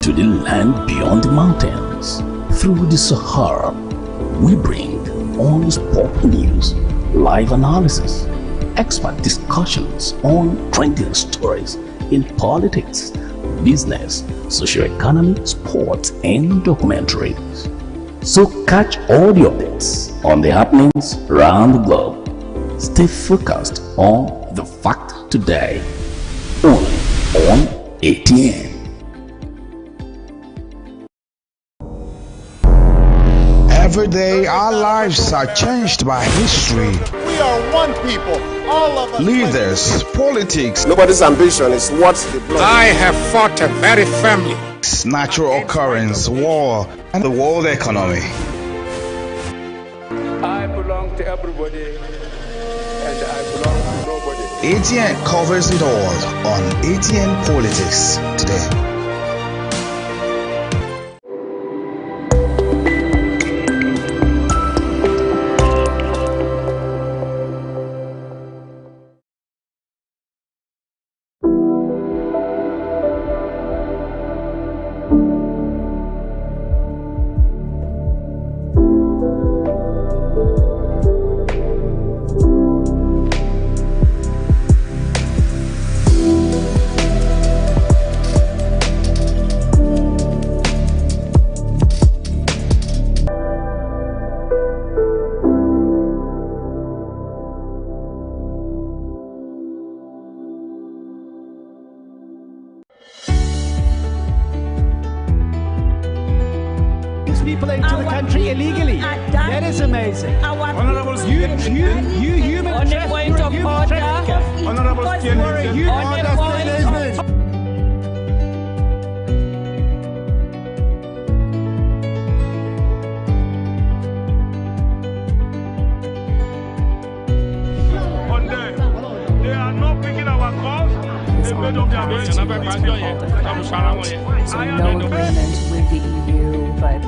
to the land beyond the mountains. Through the Sahara, we bring on-spot news, live analysis, expert discussions on trending stories in politics, business, socio-economy, sports, and documentaries. So catch all the updates on the happenings around the globe. Stay focused on the fact today, only on ATN. Every day our lives are changed by history. We are one people, all of us. Leaders, politics. Nobody's ambition is what's the blood. I have fought very firmly. Natural occurrence, war, and the world economy. I belong to everybody, and I belong to nobody. ATN covers it all on ATN Politics today. People into the country illegally. That is amazing. Honorables, you human on the point of order. Honorables, you are a human. They are not picking our calls. They made up their minds. So no agreement with the EU, but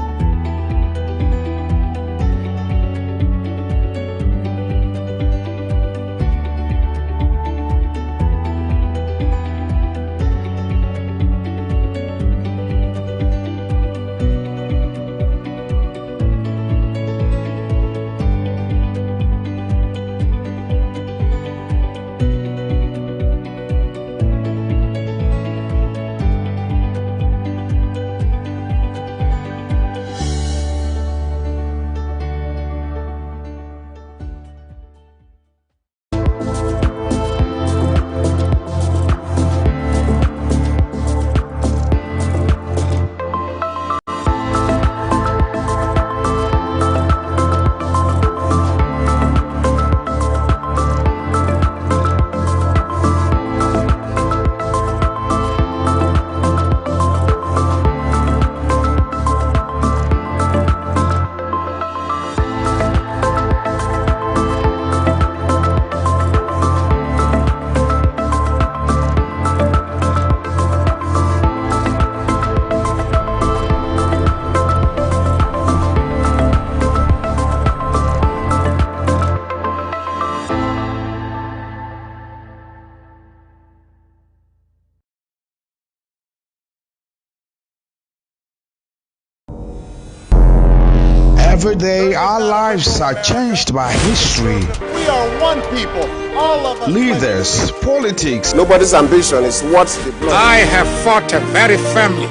Every day our lives are changed by history. We are one people, all of us. Leaders, politics. Nobody's ambition is what's the blood. I have fought very firmly.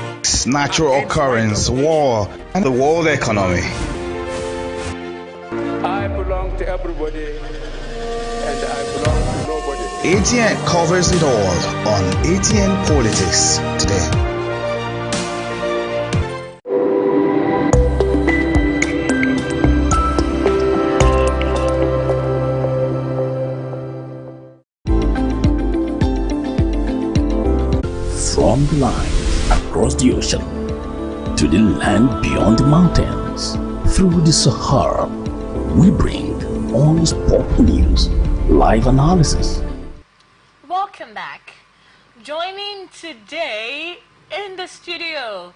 Natural occurrence, war, and the world economy. I belong to everybody, and I belong to nobody. ATN covers it all on ATN Politics today. From the lines across the ocean to the land beyond the mountains, through the Sahara, we bring on-spot news, live analysis. Welcome back. Joining today in the studio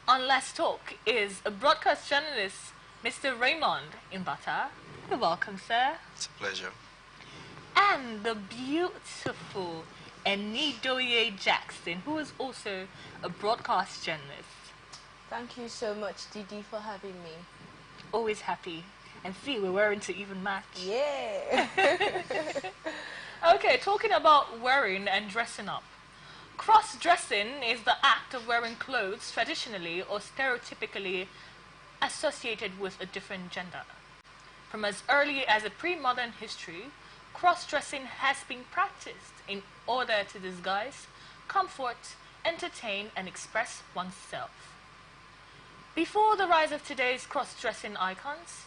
on Let's Talk is a broadcast journalist, Mr. Raymond Imbata. Welcome, sir. It's a pleasure. And the beautiful Enidoye Jackson, who is also a broadcast journalist. Thank you so much, Didi, for having me. Always happy. And see, we're wearing to even match. Yeah. Okay, talking about wearing and dressing up. Cross-dressing is the act of wearing clothes traditionally or stereotypically associated with a different gender. From as early as a pre-modern history, cross-dressing has been practiced in order to disguise, comfort, entertain, and express oneself. Before the rise of today's cross-dressing icons,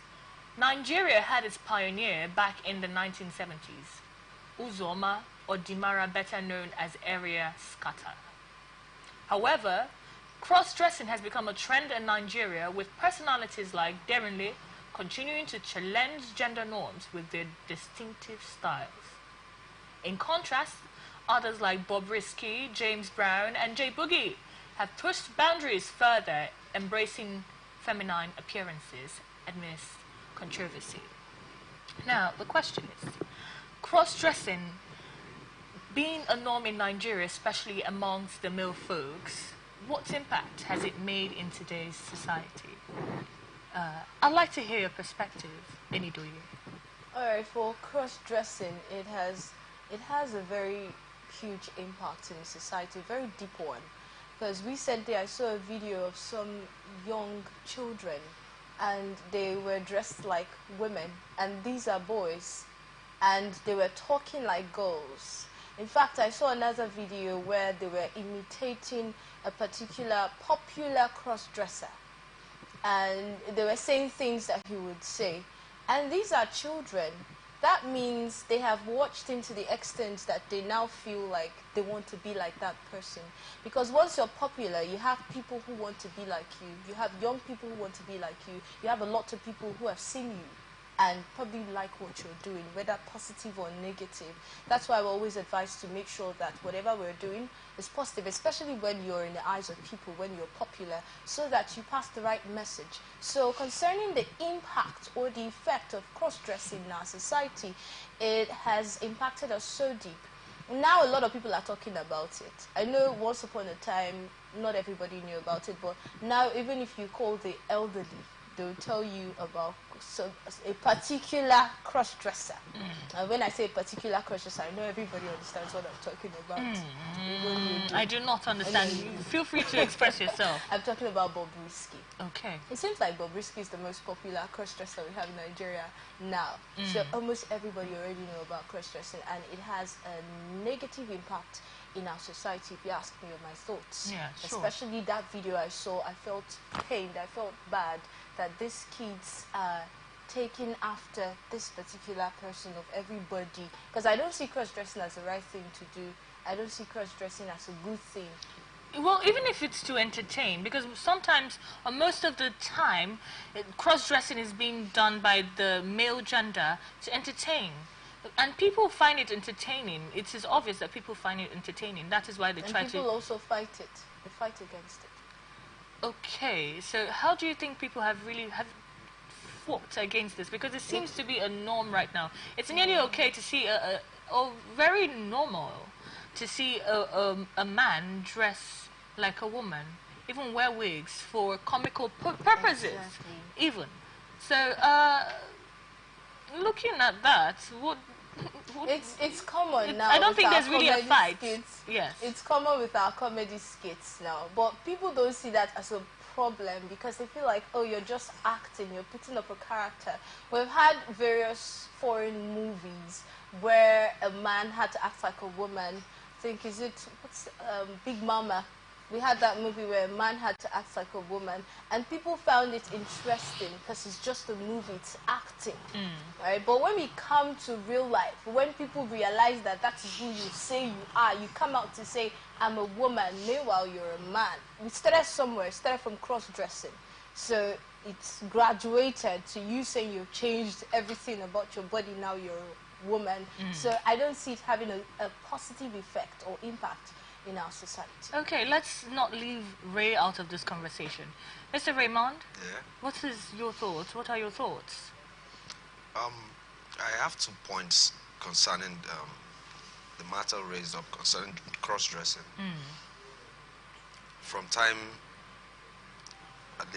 Nigeria had its pioneer back in the 1970s, Uzoma or Dimara, better known as Area Scatter. However, cross-dressing has become a trend in Nigeria, with personalities like Derinle continuing to challenge gender norms with their distinctive styles. In contrast, others like Bobrisky, James Brown, and J Boogie have pushed boundaries further, embracing feminine appearances amidst controversy. Now, the question is, cross-dressing being a norm in Nigeria, especially amongst the male folks, what impact has it made in today's society? I'd like to hear your perspective, Enidoye. Alright, for cross-dressing, it has a very huge impact in society, a very deep one. Because recently I saw a video of some young children and they were dressed like women, and these are boys, and they were talking like girls. In fact, I saw another video where they were imitating a particular popular cross-dresser, and they were saying things that he would say. And these are children. That means they have watched him to the extent that they now feel like they want to be like that person. Because once you're popular, you have people who want to be like you. You have young people who want to be like you. You have a lot of people who have seen you and probably like what you're doing, whether positive or negative. That's why I always advise to make sure that whatever we're doing is positive, especially when you're in the eyes of people, when you're popular, so that you pass the right message. So concerning the impact or the effect of cross-dressing in our society, it has impacted us so deep. Now a lot of people are talking about it. I know once upon a time, not everybody knew about it, but now even if you call the elderly, they'll tell you about a particular cross-dresser. And when I say a particular cross-dresser, I know everybody understands what I'm talking about. I do not understand. Feel free to express yourself. I'm talking about Bobrisky. Okay. It seems like Bobrisky is the most popular cross-dresser we have in Nigeria now. So almost everybody already know about cross-dressing, and it has a negative impact in our society, if you ask me of my thoughts. Yeah, sure. Especially that video I saw, I felt pained, I felt bad that these kids are taking after this particular person of everybody. Because I don't see cross-dressing as the right thing to do. I don't see cross-dressing as a good thing. Well, even if it's to entertain, because sometimes, or most of the time, cross-dressing is being done by the male gender to entertain. And people find it entertaining. It is obvious that people find it entertaining. That is why they try to... And people also fight it. They fight against it. Okay, so how do you think people have fought against this? Because it seems to be a norm right now. It's nearly okay to see or very normal to see a man dress like a woman, even wear wigs for comical purposes, Exactly. even. So, looking at that, what it's common now. I don't think there's really a fight. Skits. Yes. It's common with our comedy skits now. But people don't see that as a problem because they feel like, oh, you're just acting, you're putting up a character. We've had various foreign movies where a man had to act like a woman. I think, what's Big Mama? We had that movie where a man had to act like a woman, and people found it interesting because it's just a movie, it's acting, right? But when we come to real life, when people realize that that is who you say you are, you come out to say, I'm a woman, meanwhile you're a man. We started somewhere, started from cross-dressing. So it's graduated to you saying you've changed everything about your body, now you're a woman. So I don't see it having a positive effect or impact in our society. Okay, let's not leave Ray out of this conversation. Mr. Raymond? Yeah? What is your thoughts? What are your thoughts? I have 2 points concerning the matter raised up concerning cross-dressing. From time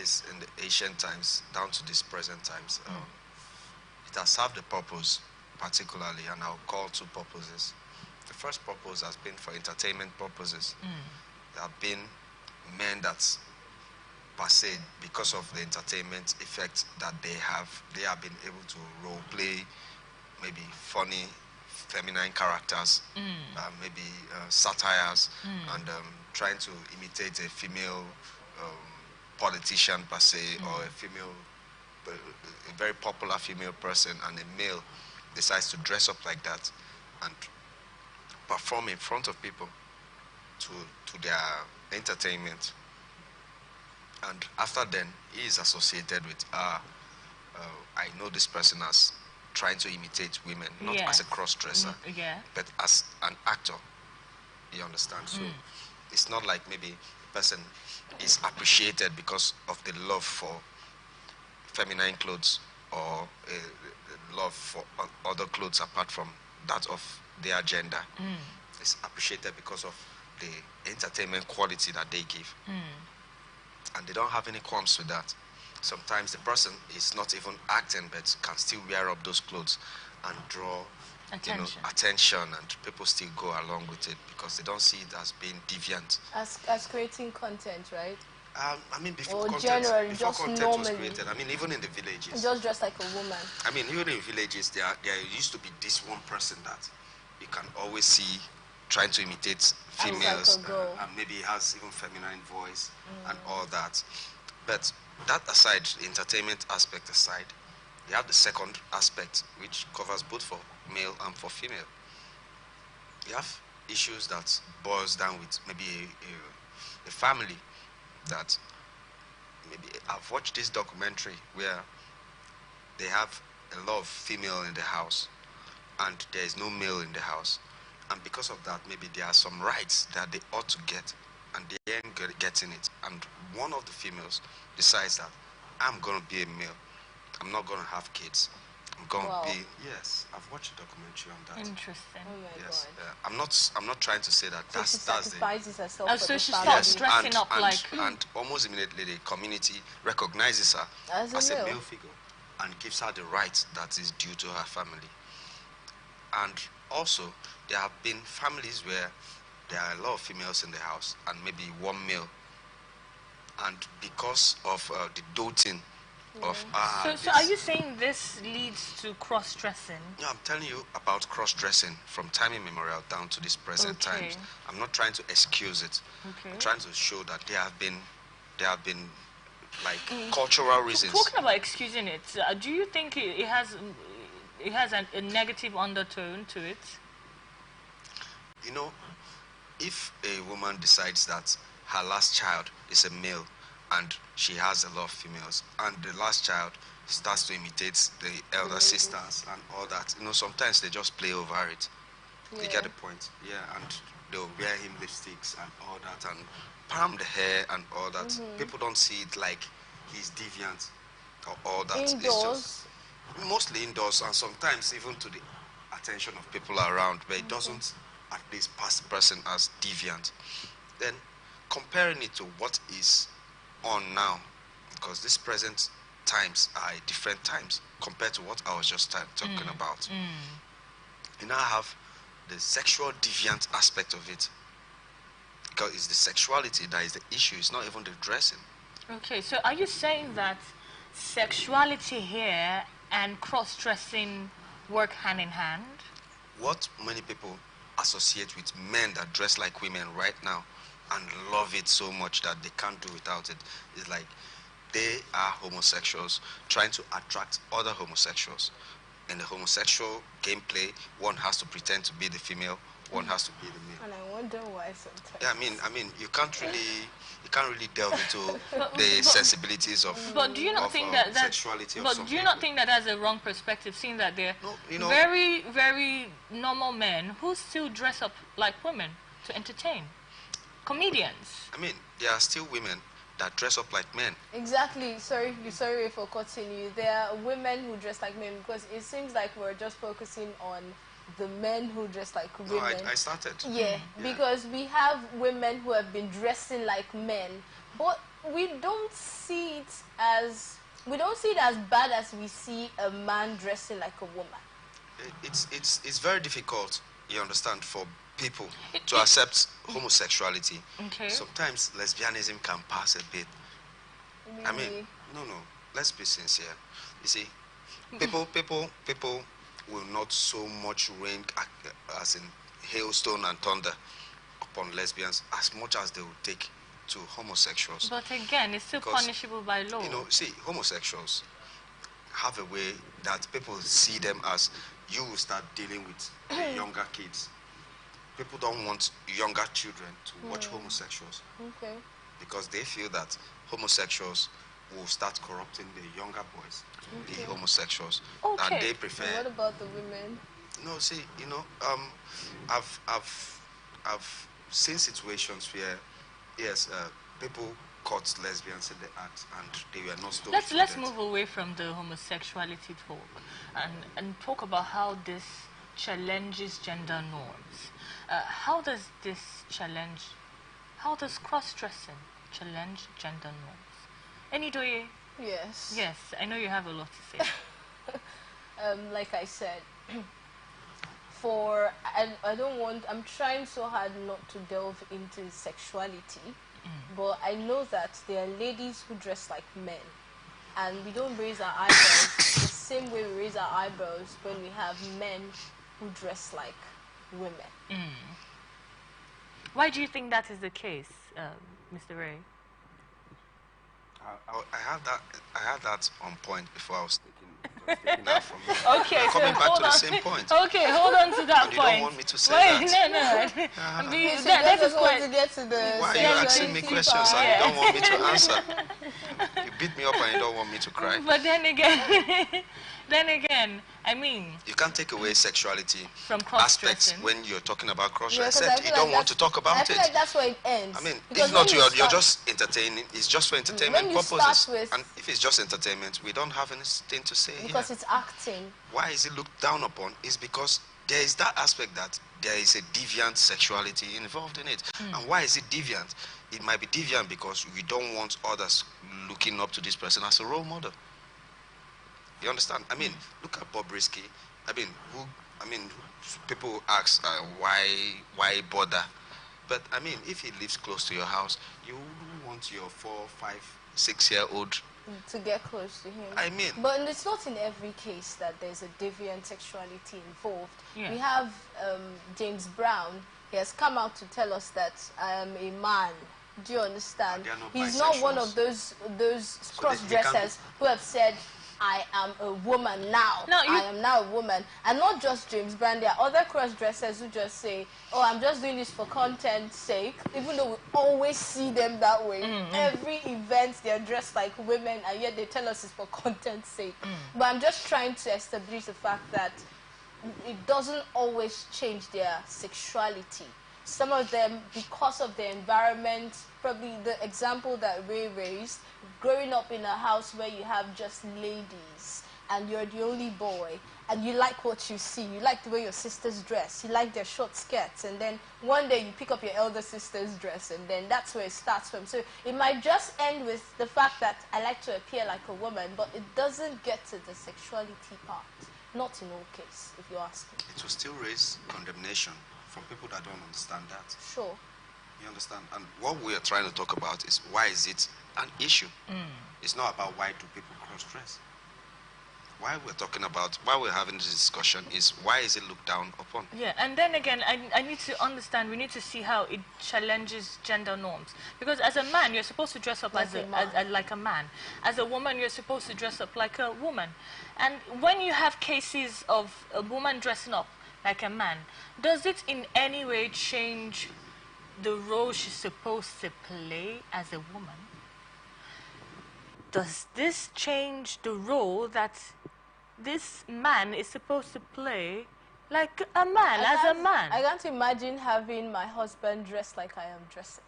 this in the ancient times down to this present times, it has served a purpose particularly, and I'll call two purposes. The first purpose has been for entertainment purposes. There have been men that per se, because of the entertainment effect that they have been able to role play maybe funny feminine characters, maybe satires, and trying to imitate a female politician per se, or a female, a very popular female person, and a male decides to dress up like that and perform in front of people to their entertainment. And after then, he is associated with, I know this person as trying to imitate women, not as a cross-dresser, but as an actor. You understand? So it's not like maybe the person is appreciated because of the love for feminine clothes or a love for other clothes apart from that of their gender. It's appreciated because of the entertainment quality that they give. And they don't have any qualms with that. Sometimes the person is not even acting, but can still wear up those clothes and draw attention, and people still go along with it because they don't see it as being deviant. As creating content, right? I mean, before or content, generally, before just content normally. was created, I mean, even in the villages. Just dressed like a woman. I mean, even in villages, there used to be this one person that you can always see trying to imitate females, like a girl. and maybe he has even feminine voice and all that. But that aside, the entertainment aspect aside, you have the second aspect, which covers both for male and for female. You have issues that boils down with maybe a family that maybe I've watched this documentary where they have a lot of female in the house and there is no male in the house. And because of that, maybe there are some rights that they ought to get, and they ain't getting it. And one of the females decides that I'm going to be a male. I'm not going to have kids. I'm going to be... Yes, I've watched a documentary on that. Interesting. Oh my yes, God. I'm not trying to say that So that's she the... sacrifices herself Oh, for so the she family. starts dressing up like... And almost immediately the community recognizes her as a male figure and gives her the right that is due to her family. And also, there have been families where there are a lot of females in the house and maybe one male. And because of the doting of... So are you saying this leads to cross-dressing? No, I'm telling you about cross-dressing from time immemorial down to this present times. I'm not trying to excuse it. I'm trying to show that there have been like cultural reasons. Talking about excusing it, do you think it has a negative undertone to it? You know, if a woman decides that her last child is a male and she has a lot of females, and the last child starts to imitate the elder sisters and all that, you know, sometimes they just play over it. You get the point? Yeah, and they'll wear him lipsticks and all that and palm the hair and all that. People don't see it like he's deviant or all that. Indoors? It's just mostly indoors, and sometimes even to the attention of people around, but it doesn't at least pass the person as deviant. Then comparing it to what is on now, because these present times are different times compared to what I was just talking about. You now have the sexual deviant aspect of it, because it's the sexuality that is the issue. It's not even the dressing. Okay, so are you saying that sexuality here and cross-dressing work hand in hand? What many people associate with men that dress like women right now and love it so much that they can't do without it is like they are homosexuals trying to attract other homosexuals. In the homosexual gameplay, one has to pretend to be the female, one has to be the male. And I wonder why sometimes. Yeah, I mean, you can't really delve into the sensibilities of But do you not think that sexuality of some But do you people. not think that that's a wrong perspective, seeing that they're No, very, very normal men who still dress up like women to entertain? Comedians. I mean, there are still women that dress up like men. Exactly. Sorry for cutting you. There are women who dress like men, because it seems like we're just focusing on the men who dress like women. No, I started. Yeah, because we have women who have been dressing like men, but we don't see it as bad as we see a man dressing like a woman. It's very difficult, you understand, for people to accept homosexuality. Okay. Sometimes lesbianism can pass a bit. Really? I mean, no, let's be sincere. You see, people will not so much rain as in hailstone and thunder upon lesbians as much as they will take to homosexuals. But again, it's still punishable by law. You know, see, homosexuals have a way that people see them as, you will start dealing with the younger kids. People don't want younger children to watch homosexuals. Okay. Because they feel that homosexuals will start corrupting the younger boys to be homosexuals. Okay. And they prefer... And what about the women? No, see, you know, I've seen situations where, yes, people caught lesbians in the act and they were not stoned. Let's move away from the homosexuality talk and talk about how this challenges gender norms. How does cross-dressing challenge gender norms? Enidoye? Yes. Yes, I know you have a lot to say. Like I said, I'm trying so hard not to delve into sexuality, but I know that there are ladies who dress like men, and we don't raise our eyebrows the same way we raise our eyebrows when we have men who dress like women. Why do you think that is the case, Mr. Ray? I had that on point before I was taking that from you. Okay, coming so back hold to the on. same point. Okay, hold on to that And point. you don't want me to say that. So That is want quite... to get to the Why are you asking me questions and you don't want me to answer? You beat me up and you don't want me to cry. But then again, I mean... You can't take away sexuality from aspects cross-dressing when you're talking about cross-dressing. Yeah, I said you don't want to talk about I feel like that's where it ends. I mean, because if not, you're just entertaining. It's just for entertainment purposes. And if it's just entertainment, we don't have anything to say because here. it's acting. Why is it looked down upon? Is because there is that aspect that there is a deviant sexuality involved in it. And why is it deviant? It might be deviant because we don't want others looking up to this person as a role model. You understand? I mean, look at Bob Risky. People ask why bother? But I mean, if he lives close to your house, you wouldn't want your 4, 5, 6-year-old to get close to him. I mean, but it's not in every case that there's a deviant sexuality involved. Yeah. We have James Brown. He has come out to tell us that I am a man. Do you understand? He's not one of those cross-dressers who have said, I am a woman now. I am now a woman. And not just James Brown. There are other cross-dressers who just say, oh, I'm just doing this for content's sake, even though we always see them that way. Every event, they're dressed like women, and yet they tell us it's for content's sake. But I'm just trying to establish the fact that it doesn't always change their sexuality. Some of them, because of their environment, probably the example that Ray raised, growing up in a house where you have just ladies and you're the only boy and you like what you see, you like the way your sisters dress, you like their short skirts, and then one day you pick up your elder sister's dress, and then that's where it starts from. So it might just end with the fact that I like to appear like a woman, but it doesn't get to the sexuality part. Not in all cases, if you ask me. It will still raise condemnation from people that don't understand that. Sure. You understand? And what we are trying to talk about is why is it an issue? It's not about why do people cross-dress. Why we're having this discussion is why is it looked down upon? Yeah, and then again, I need to understand, we need to see how it challenges gender norms. Because as a man, you're supposed to dress up like a man. As a woman, you're supposed to dress up like a woman. And when you have cases of a woman dressing up like a man, does it in any way change the role she's supposed to play as a woman? Does this change the role that this man is supposed to play like a man, as a man? I can't imagine having my husband dressed like I am dressing.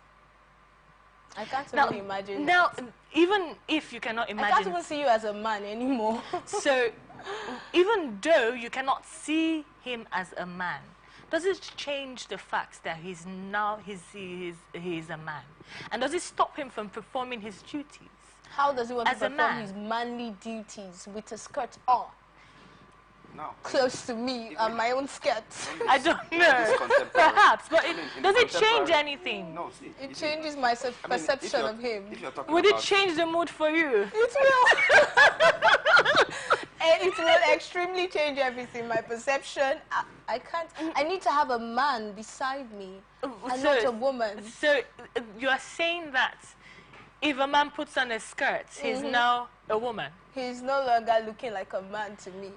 I can't even imagine. Now, even if you cannot imagine... I can't even see you as a man anymore. So, even though you cannot see him as a man, does it change the fact that he's a man? And does it stop him from performing his duties? How does he want to As a perform man? his manly duties with a skirt on? No. Close to me on my own skirt. I don't know. Perhaps, but does it change anything? No, see, It changes my perception of him. Would it change the mood for you? It will. And it will extremely change everything. My perception. I can't. I need to have a man beside me and not a woman. So you are saying that if a man puts on a skirt, he's now a woman? He's no longer looking like a man to me.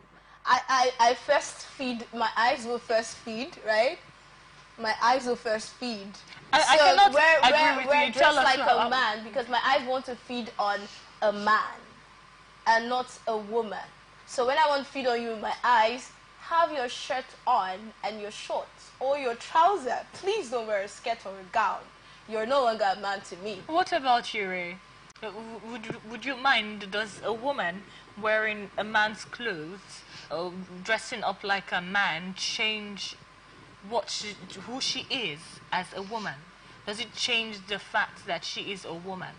I first feed, my eyes will first feed, right? My eyes will first feed. I cannot agree with we're you. Tell us like now. a man because my eyes want to feed on a man and not a woman. So when I want to feed on you with my eyes, have your shirt on and your shorts or your trouser. Please don't wear a skirt or a gown. You're no longer a man to me. What about you, Ray? Would you mind, does a woman wearing a man's clothes, dressing up like a man, change who she is as a woman? Does it change the fact that she is a woman?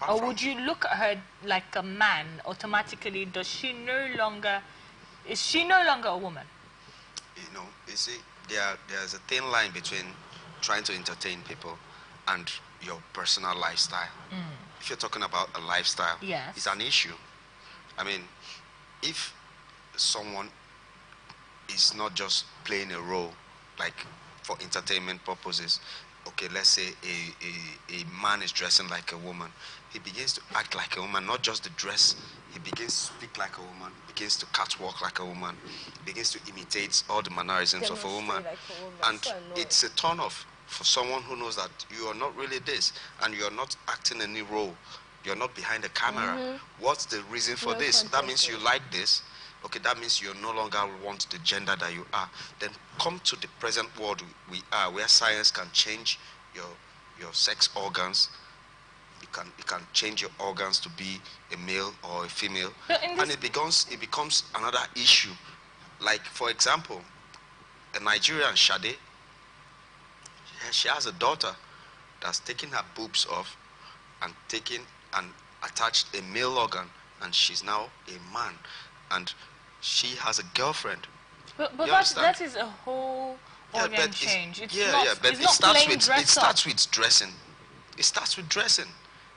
Or would you look at her like a man automatically? Is she no longer a woman? You know, you see, there's a thin line between trying to entertain people and your personal lifestyle. If you're talking about a lifestyle, yes, it's an issue. I mean, if someone is not just playing a role, like for entertainment purposes, okay, let's say a man is dressing like a woman, he begins to act like a woman, not just the dress, he begins to speak like a woman, begins to catwalk like a woman, begins to imitate all the mannerisms of a woman. And it's a turn off for someone who knows that you are not really this, and you are not acting any role. You're not behind the camera. What's the reason for this? That means you like this. Okay, that means you no longer want the gender that you are. Then come to the present world we are, where science can change your sex organs. You can change your organs to be a male or a female, and it becomes another issue. Like, for example, a Nigerian Sade, she has a daughter that's taken her boobs off and attached a male organ, and she's now a man, and she has a girlfriend. But that is a whole organ change. It's it starts with dressing. It starts with dressing.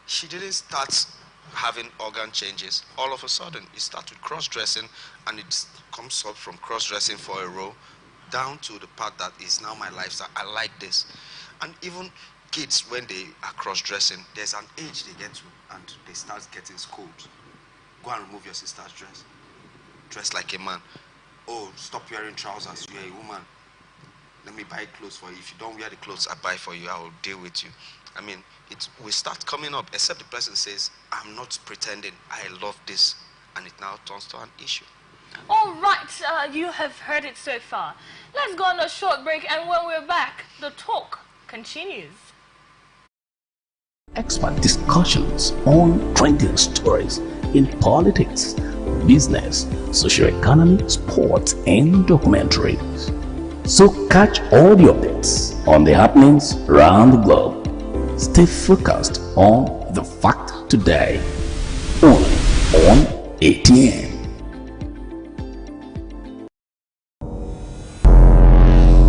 She didn't start having organ changes. All of a sudden, it starts with cross-dressing, and it comes up from cross-dressing for a role down to the part that is now my lifestyle. I like this. And even kids, when they are cross-dressing, there's an age they get to, and they start getting scolded. Go and remove your sister's dress. Dress like a man. Oh, stop wearing trousers. You're a woman. Let me buy clothes for you. If you don't wear the clothes I buy for you, I will deal with you. I mean, we start coming up, except the person says, I'm not pretending. I love this. And it now turns to an issue. All right, you have heard it so far. Let's go on a short break, and when we're back, the talk continues. Expert discussions on trending stories in politics, business, socio-economy, sports, and documentaries. So catch all the updates on the happenings around the globe. Stay focused on the fact today, only on ATN.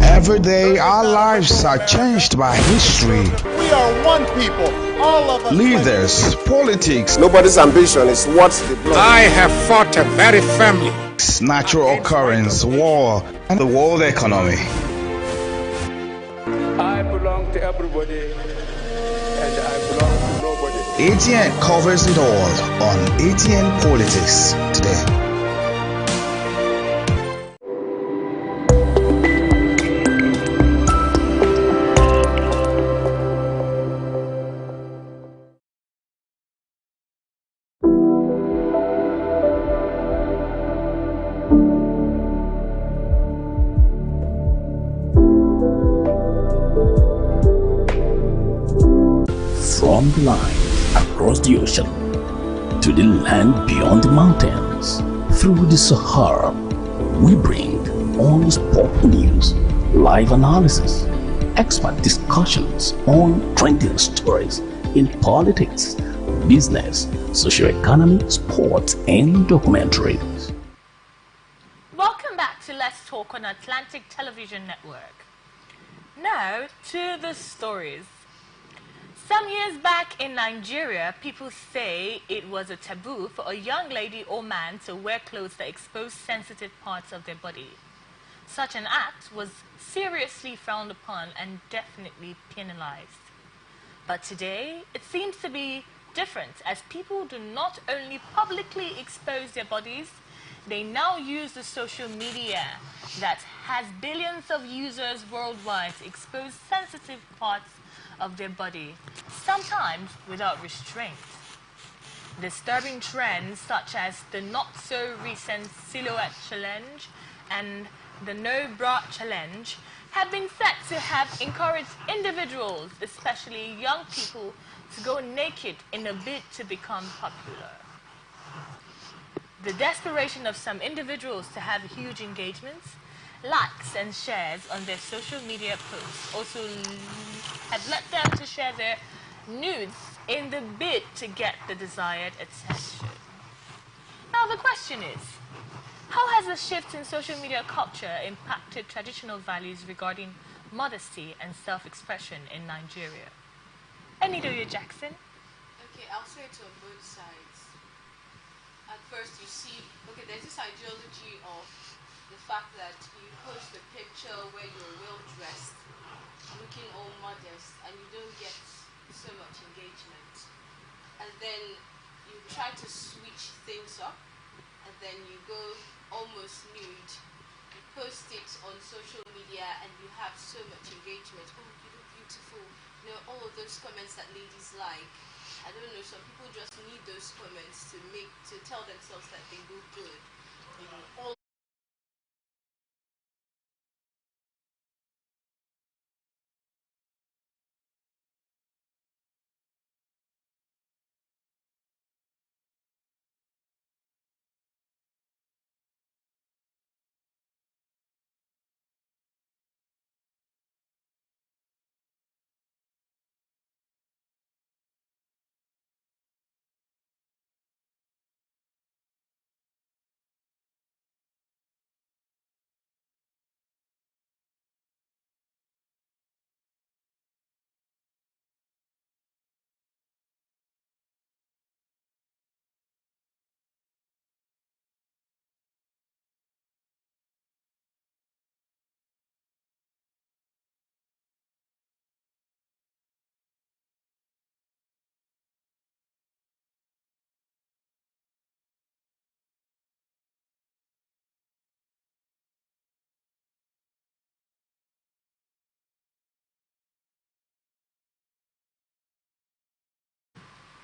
Every day, our lives are changed by history. We are one people, all of us. Leaders, politics, Nobody's ambition is what's the blood. I have fought a very family. natural occurrence, war, and the world economy. I belong to everybody, and I belong to nobody. ATN covers it all on ATN Politics today. From the line across the ocean to the land beyond the mountains, through the Sahara, we bring on sport news, live analysis, expert discussions on trending stories in politics, business, socio-economy, sports, and documentaries. Welcome back to Let's Talk on Atlantic Television Network. Now to the stories. Some years back in Nigeria, people say it was a taboo for a young lady or man to wear clothes that exposed sensitive parts of their body. Such an act was seriously frowned upon and definitely penalized. But today, it seems to be different, as people do not only publicly expose their bodies, they now use the social media that has billions of users worldwide to expose sensitive parts of their body, sometimes without restraint. Disturbing trends such as the not-so-recent silhouette challenge and the no-bra challenge have been said to have encouraged individuals, especially young people, to go naked in a bid to become popular. The desperation of some individuals to have huge engagements, likes and shares on their social media posts also have led them to share their nudes in the bid to get the desired attention. Now the question is, how has the shift in social media culture impacted traditional values regarding modesty and self-expression in Nigeria? Enidoye Jackson? Okay, I'll say it on both sides. At first you see, okay, there's this ideology of the fact that you post a picture where you're well dressed, looking all modest, and you don't get so much engagement. And then you try to switch things up, and then you go almost nude, you post it on social media, and you have so much engagement. Oh, you look beautiful. You know, all of those comments that ladies like. I don't know, some people just need those comments to tell themselves that they look good. You know, all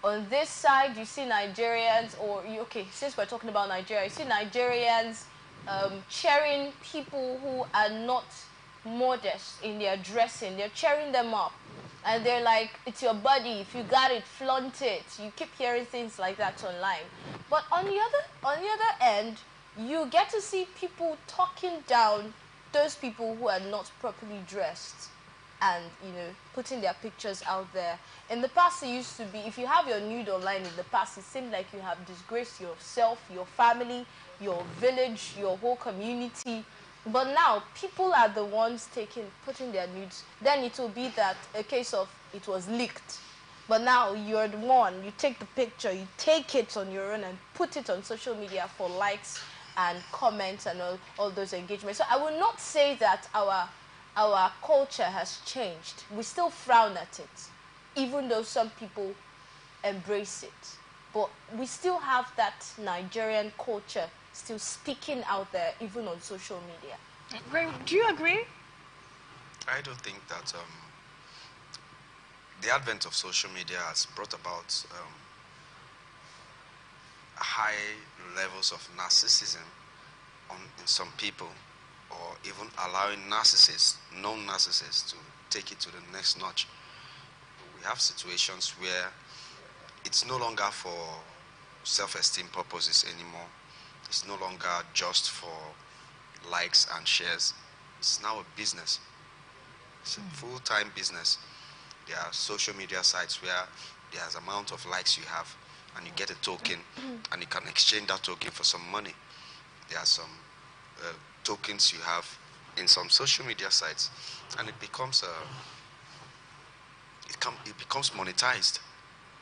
on this side, you see Nigerians, okay, since we're talking about Nigeria, you see Nigerians cheering people who are not modest in their dressing. They're cheering them up. And they're like, it's your body. If you got it, flaunt it. You keep hearing things like that online. But on the other end, you get to see people talking down those people who are not properly dressed, and putting their pictures out there. In the past, it used to be, if you have your nude online in the past, it seemed like you have disgraced yourself, your family, your village, your whole community. But now, people are the ones putting their nudes. Then it will be that a case of it was leaked. But now you're the one, you take the picture, you take it on your own and put it on social media for likes and comments and all those engagements. So I will not say that our culture has changed. We still frown at it, even though some people embrace it. But we still have that Nigerian culture still speaking out there, even on social media. Do you agree? I don't think that the advent of social media has brought about high levels of narcissism in some people, or even allowing narcissists, known narcissists, to take it to the next notch. We have situations where it's no longer for self-esteem purposes anymore. It's no longer just for likes and shares. It's now a business. It's a full-time business. There are social media sites where there's amount of likes you have, and you get a token, and you can exchange that token for some money. There are some tokens you have in some social media sites, and it becomes it becomes monetized,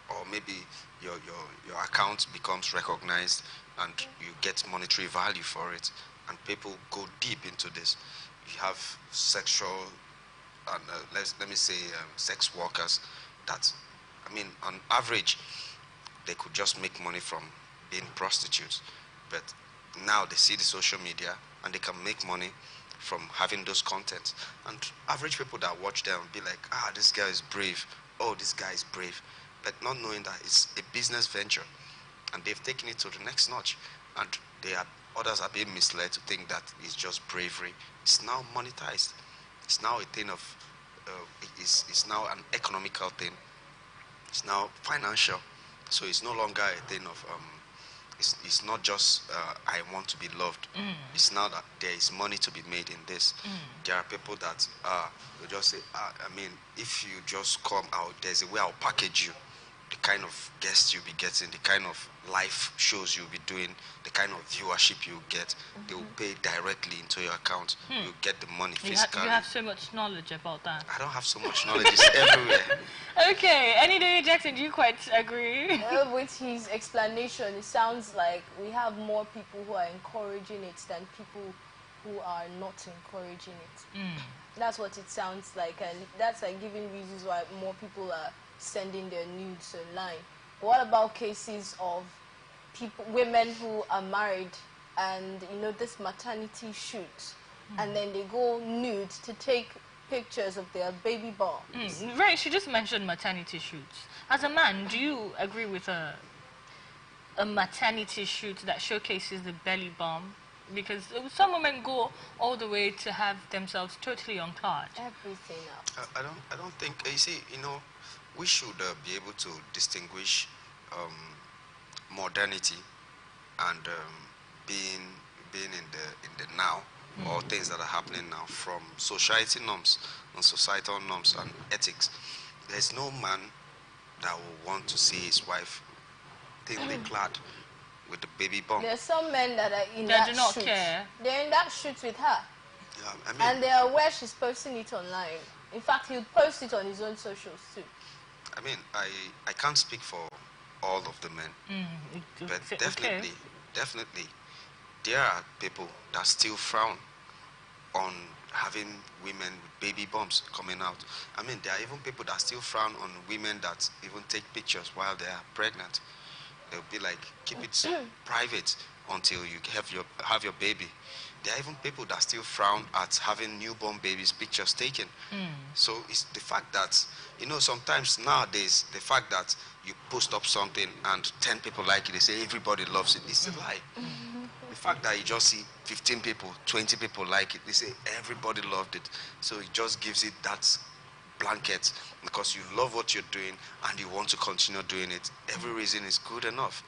or maybe your account becomes recognized, and you get monetary value for it, and people go deep into this. You have sexual, and let me say, sex workers that, I mean, on average, they could just make money from being prostitutes, but now they see the social media and they can make money from having those contents. And average people that watch them be like, ah, this guy is brave. Oh, this guy is brave. But not knowing that it's a business venture, and they've taken it to the next notch. And others are being misled to think that it's just bravery. It's now monetized. It's now a thing of, it's now an economical thing. It's now financial. So it's no longer a thing of, it's not just I want to be loved. It's now that there is money to be made in this. There are people that will just say, I mean, if you just come out, there's a way I'll package you. The kind of guests you'll be getting, the kind of live shows you'll be doing, the kind of viewership you'll get, they will pay directly into your account. You'll get the money physically. You have so much knowledge about that. I don't have so much knowledge. It's everywhere. Okay, Annie Jackson, do you quite agree? With his explanation, it sounds like we have more people who are encouraging it than people who are not encouraging it. That's what it sounds like, and that's like giving reasons why more people are sending their nudes online. What about cases of women who are married and, you know, this maternity shoot, and then they go nude to take pictures of their baby bumps? Right, she just mentioned maternity shoots. As a man, do you agree with a maternity shoot that showcases the belly bump? Because some women go all the way to have themselves totally unclad. Everything else. I don't think, you see, you know, we should be able to distinguish modernity and being in the now, or things that are happening now, from society norms and societal norms and ethics. There's no man that will want to see his wife thinly clad with the baby bump. There's some men that are in that do not shoot. care. They're in that shoot with her. Yeah, I mean, and they are aware she's posting it online. In fact, he'll post it on his own socials too. I mean, I can't speak for all of the men, but definitely, there are people that still frown on having women with baby bumps coming out. I mean, there are even people that still frown on women that even take pictures while they are pregnant. They'll be like, keep it private until you have your baby. There are even people that still frown at having newborn babies' pictures taken. So it's the fact that, you know, sometimes nowadays, the fact that you post up something and 10 people like it, they say everybody loves it, it's a lie. The fact that you just see 15 people, 20 people like it, they say everybody loved it. So it just gives it that blanket, because you love what you're doing and you want to continue doing it. Every reason is good enough.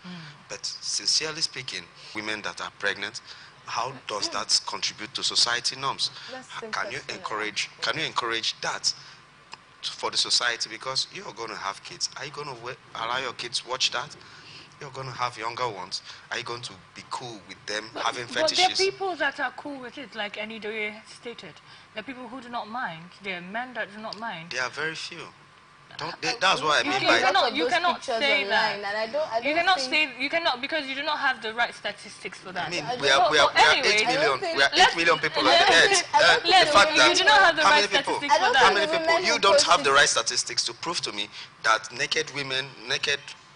But sincerely speaking, women that are pregnant, how does that contribute to society norms? Can you encourage that for the society? Because you're going to have kids. Are you going to allow your kids watch that? You're going to have younger ones. Are you going to be cool with them having fetishes? But there are people that are cool with it, like Annie stated. There are people who do not mind. There are men that do not mind. There are very few. That's what I mean by you cannot say that. And I don't you cannot, because you do not have the right statistics for that. I mean, we are 8 million. We are 8 million people on the earth. The fact that you do not have the right statistics for that. How many people? You don't have the right statistics to prove to me that naked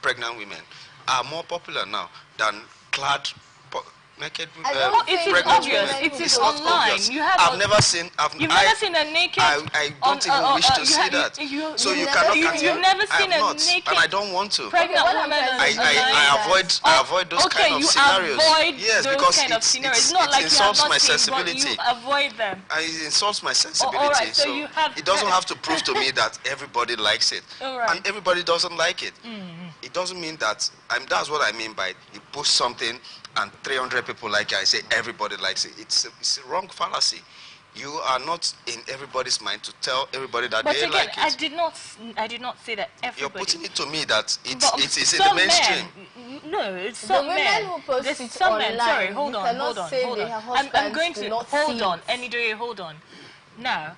pregnant women are more popular now than clad naked it is obvious. It is online. I've never seen. You've never seen a naked. I don't even wish to see that. So you cannot. You've never seen a naked. And I don't want to. Pregnant woman. I avoid those kind of scenarios. Yes, because it insults my sensibility. You avoid them. It insults my sensibility. So it doesn't have to prove to me that everybody likes it, and everybody doesn't like it. It doesn't mean that. That's what I mean by you post something and 300 people like it, I say everybody likes it. It's a wrong fallacy. You are not in everybody's mind to tell everybody that But they again, like it. I did not say that everybody. You're putting it to me that it's in some the mainstream. Men, no, it's some the men. women who post There's it some online, men. Sorry, you hold on. cannot say they have husbands I'm going to not hold see on. it. Any hold on. Now,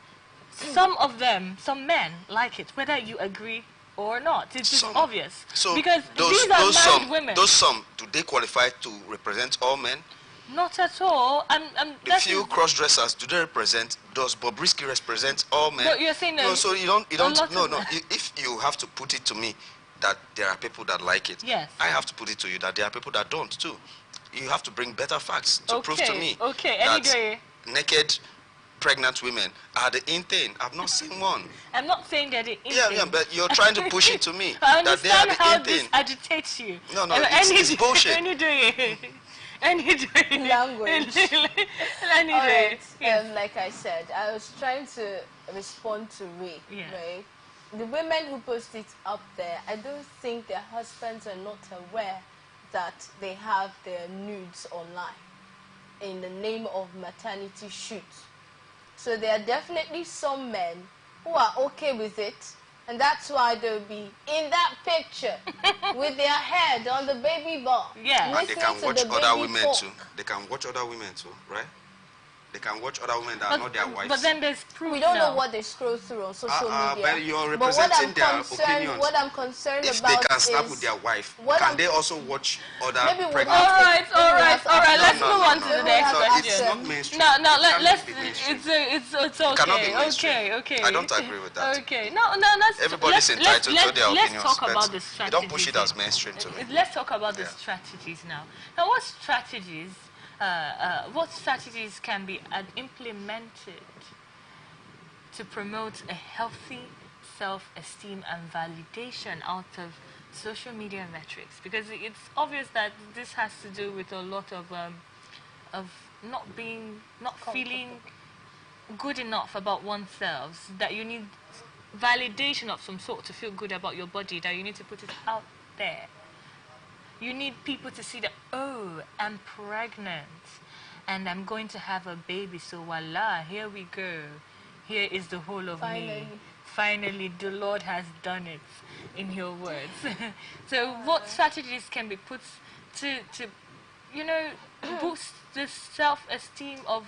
some of them, some men like it, whether you agree or not. It's just obvious. So because these are married women. Those some, do they qualify to represent all men? Not at all. The few cross-dressers, do they represent? Does Bobrisky represent all men? But you're saying no. So you don't. No. If you have to put it to me that there are people that like it, yes, I have to put it to you that there are people that don't too. You have to bring better facts to prove to me that naked pregnant women are the in thing. I've not seen one. I'm not saying they're the in thing. Yeah, but you're trying to push it to me. I that they are understand the how in this thing. agitates you. No, it's bullshit. Language. Anyway, yes. Like I said, I was trying to respond to Ray. Yeah. Right? The women who post it up there, I don't think their husbands are not aware that they have their nudes online in the name of maternity shoots. So there are definitely some men who are okay with it, and that's why they'll be in that picture with their head on the baby bump. Yeah. And they can watch other women too. They can watch other women too, right? They can watch other women that are not their wives. But then there's proof. We don't know what they scroll through on social media. But you're representing their opinions. What I'm concerned if about they can snap is with their wife, can they also watch other pregnant? All right. Let's move on to the next question. It's not mainstream. No. Let's. It's okay. Okay. I don't agree with that. Okay. No. Everybody's entitled to their opinions. Let's talk about the strategies. Don't push it as mainstream to me. Let's talk about the strategies now. Now, what strategies can be implemented to promote a healthy self-esteem and validation out of social media metrics? Because it's obvious that this has to do with a lot of not feeling good enough about oneself, that you need validation of some sort to feel good about your body, that you need to put it out there. You need people to see that, oh, I'm pregnant and I'm going to have a baby, so voila, here we go. Here is the whole of me. Finally, the Lord has done it, in your words. So what strategies can be put to boost the self-esteem of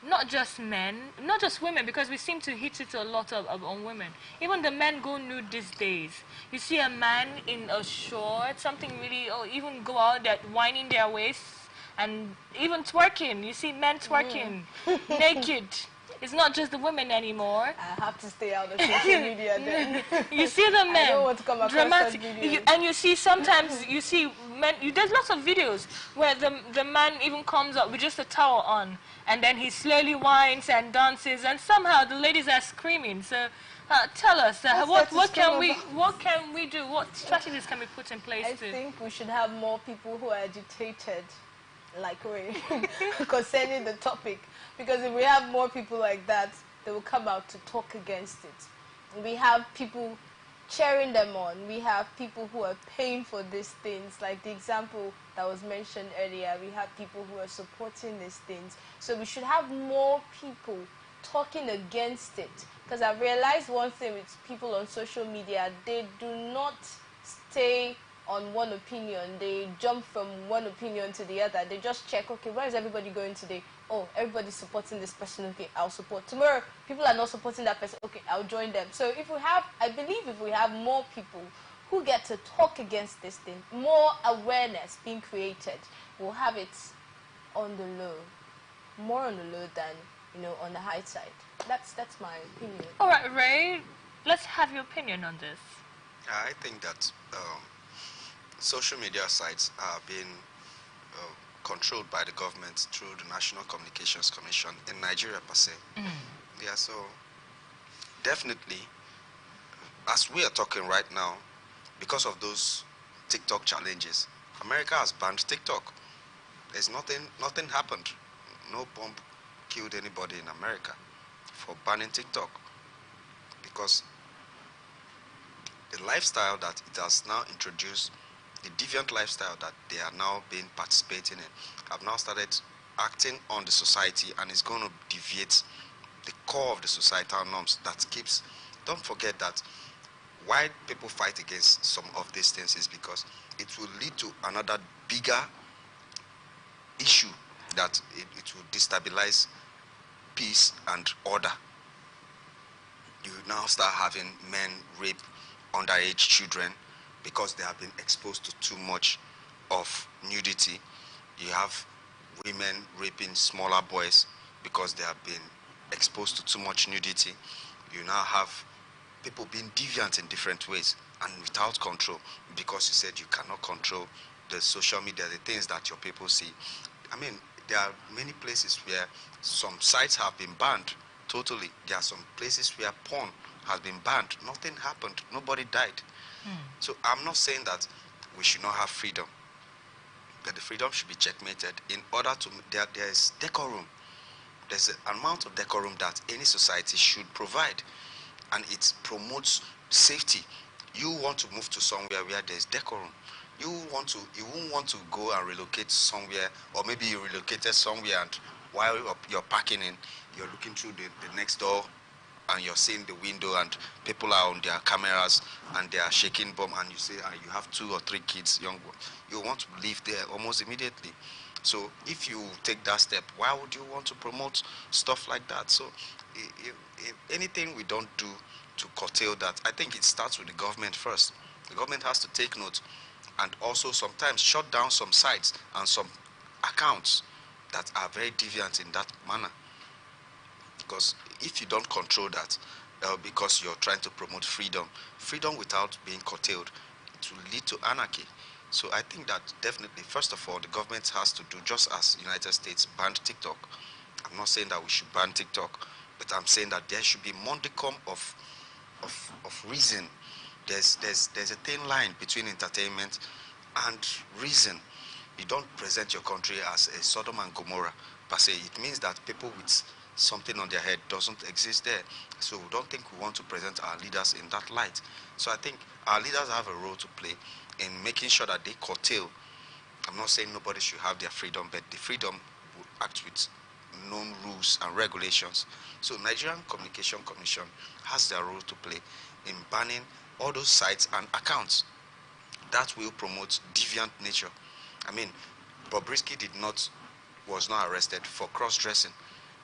not just men, not just women, because we seem to hit it a lot on women. Even the men go nude these days. You see a man in a short, something really, or even go out there whining their waists and even twerking. You see men twerking naked. It's not just the women anymore. I have to stay out of social media then. You see the men. I don't want to come across dramatic. videos. And you see sometimes, you see men, there's lots of videos where the man even comes up with just a towel on, and then he slowly whines and dances, and somehow the ladies are screaming. So tell us, what can we do? What strategies can we put in place? I think we should have more people who are agitated, like Ray, concerning the topic. Because if we have more people like that, they will come out to talk against it. We have people cheering them on. We have people who are paying for these things. Like the example that was mentioned earlier, we have people who are supporting these things. So we should have more people talking against it. Because I've realized one thing with people on social media, they do not stay on one opinion. They jump from one opinion to the other. They just check, okay, where is everybody going today? Oh, everybody's supporting this person, okay, I'll support. Tomorrow, people are not supporting that person, okay, I'll join them. So I believe if we have more people who get to talk against this thing, more awareness being created, we'll have it on the low. More on the low than, on the high side. That's my opinion. All right, Ray, let's have your opinion on this. I think that social media sites are being controlled by the government through the National Communications Commission in Nigeria per se. Yeah, so definitely, as we are talking right now, because of those TikTok challenges, America has banned TikTok. There's nothing happened. No bomb killed anybody in America for banning TikTok, because the lifestyle that it has now introduced the deviant lifestyle that they are now being participating in have now started acting on the society, and it's going to deviate the core of the societal norms that keeps. Don't forget that why people fight against some of these things is because it will lead to another bigger issue, that it will destabilize peace and order. You now start having men rape underage children because they have been exposed to too much of nudity. You have women raping smaller boys because they have been exposed to too much nudity. You now have people being deviant in different ways and without control, because you said you cannot control the social media, the things that your people see. I mean, there are many places where some sites have been banned totally. There are some places where porn has been banned. Nothing happened. Nobody died. So I'm not saying that we should not have freedom, that the freedom should be checkmated in order to, there is decorum. There's an amount of decorum that any society should provide, and it promotes safety. You want to move to somewhere where there's decorum. You won't want to go and relocate somewhere, or maybe you relocated somewhere and while you're parking in, you're looking through the next door and you're seeing the window and people are on their cameras and they are shaking bomb, and you say you have 2 or 3 kids, young ones. You want to live there almost immediately. So if you take that step, why would you want to promote stuff like that? So if anything we don't do to curtail that, I think it starts with the government first. The government has to take note and also sometimes shut down some sites and some accounts that are very deviant in that manner. Because if you don't control that, because you're trying to promote freedom without being curtailed, it will lead to anarchy. So I think that definitely, first of all, the government has to do just as United States banned TikTok. I'm not saying that we should ban TikTok, but I'm saying that there should be modicum of reason. There's a thin line between entertainment and reason. You don't present your country as a Sodom and Gomorrah per se. It means that people with something on their head doesn't exist there. So we don't think we want to present our leaders in that light. So I think our leaders have a role to play in making sure that they curtail. I'm not saying nobody should have their freedom, but the freedom will act with known rules and regulations. So Nigerian Communication Commission has their role to play in banning all those sites and accounts that will promote deviant nature. I mean, Bobrisky was not arrested for cross-dressing,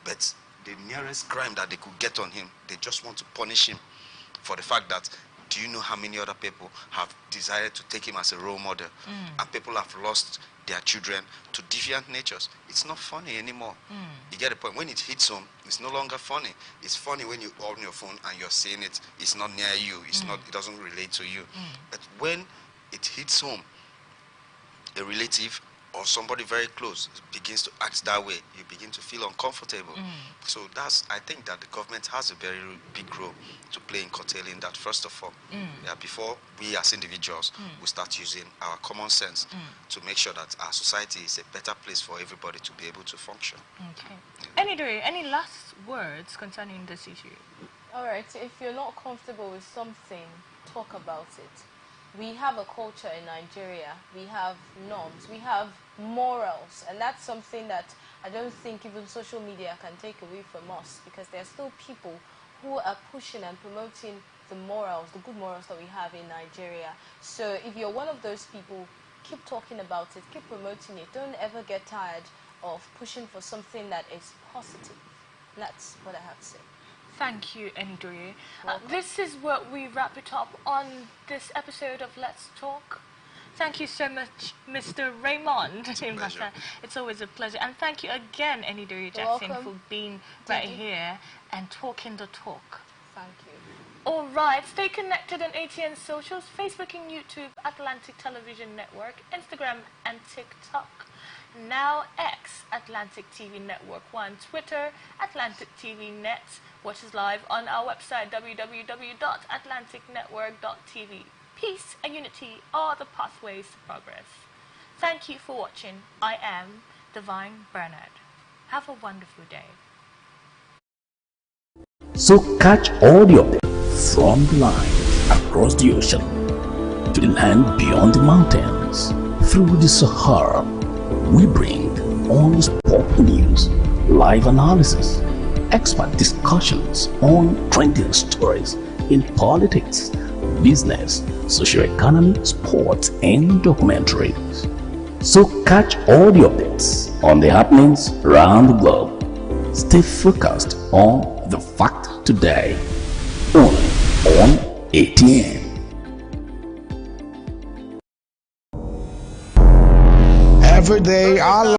but the nearest crime that they could get on him, they just want to punish him for the fact that, do you know how many other people have decided to take him as a role model? And people have lost their children to deviant natures. It's not funny anymore. You get the point? When it hits home, it's no longer funny. It's funny when you're on your phone and you're seeing it. It's not near you. It doesn't relate to you. But when it hits home, a relative or somebody very close begins to act that way, you begin to feel uncomfortable. So I think that the government has a very big role to play in curtailing that, first of all. Before we as individuals, we start using our common sense to make sure that our society is a better place for everybody to be able to function. Okay. Any last words concerning this issue? All right, if you're not comfortable with something, talk about it. We have a culture in Nigeria, we have norms, we have morals, and that's something that I don't think even social media can take away from us, because there are still people who are pushing and promoting the morals, the good morals that we have in Nigeria. So if you're one of those people, keep talking about it, keep promoting it. Don't ever get tired of pushing for something that is positive. And that's what I have to say. Thank you, Enidoye. This is where we wrap it up on this episode of Let's Talk. Thank you so much, Mr. Raymond. It's always a pleasure. And thank you again, Enidoye Jackson, for being right here and talking the talk. Thank you. All right, stay connected on ATN socials, Facebook and YouTube, Atlantic Television Network, Instagram and TikTok. Now X, Atlantic TV Network 1, Twitter, Atlantic TV Net. Watch us live on our website, www.atlanticnetwork.tv. Peace and unity are the pathways to progress. Thank you for watching. I am Divine Bernard. Have a wonderful day. So catch all the updates from the line across the ocean to the land beyond the mountains. mountains, through the Sahara, we bring on-the-spot news, live analysis, expert discussions on trending stories in politics, business, socio-economy, sports, and documentaries. So catch all the updates on the happenings around the globe. Stay focused on the fact today, only on ATN. Every day our